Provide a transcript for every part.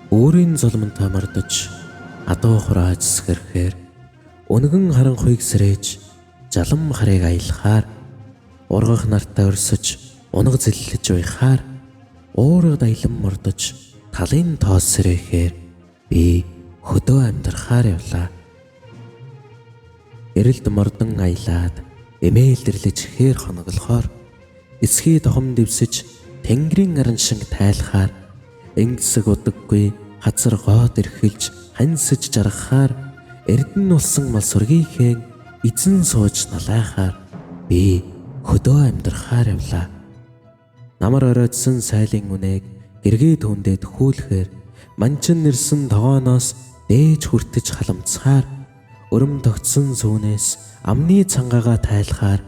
Өөрийн золмонтой мордож адуу хурааж сэхэрхээр өнгөн харанхуйг сэрээж жалам харыг аялахаар ургах нартай өрсөж унаг зэллэж уйхаар уурга даялан мордож талын тоос сэрэхээр би хөдөө амьдрахаар явлаа. Эрэлд мордон аялаад эмээлдэрлэж хээр хоноглохоор эсхий тохом дэвсэж тэнгэрийн аран шиг тайлахаар энгисэг удаггүй хазар гоод эрхэлж хансаж жаргахаар эрдэн улсан мал сүргийхэн эзэн сууж налайхаар би хөдөө амьдрахаар явлаа. Намар оройтсон сайлын үнээг гэргээ түндэд хүүлэхээр манчин нэрсэн тогооноос дээж хүртэж халамцахаар өрөм тогтсон сүүнээс амны цангагаа тайлахаар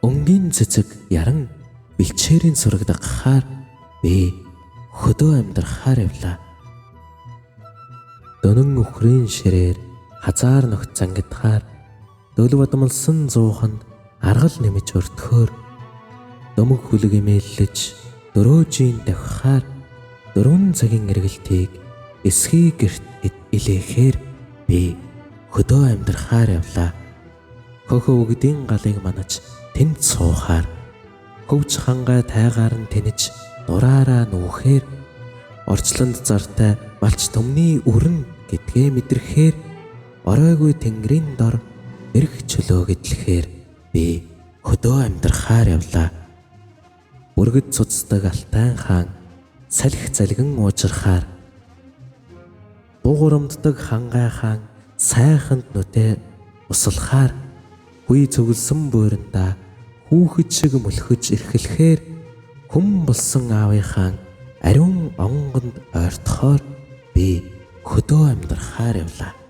өнгийн цэцэг яран бэлчээрийн сурагдахаар би хөдөө амьдрахаар явлаа. Дөнөн өхрийн ширээр хазаар ногт зангидахаар дөл бадмалсан зууханд аргал нэмэж өртөхөөр дөмөг хүлэг эмээллэж дөрөөжийн давхихаар 4 цагийн эргэлтийг эсхий гэрт илээхээр би хөдөө амьдрахаар явлаа. Хөхөө өгдийн галыг манаж тэнд суухаар хөвч хангай тайгаар нь тэнэж дураараа нүүхээр орчлонд зартай малч төмний үрэн гэдгээ мэдрэхээр оройгүй тэнгэрийн дор эрх чөлөө гэдлэхээр би хөдөө амьдрахаар явлаа. Бүргэд цуцдаг алтайн хаан салхи залгин уужрахаар дугурамддаг хангай хаан сайханд нүдэ услахаар хүй цөглсөн буурандаа хүүхэд шиг мөлхөж эрхлэхээр хүм болсон аавынхаа ариун онгонд ойртохоор би хөдөө амьдрахаар явлаа.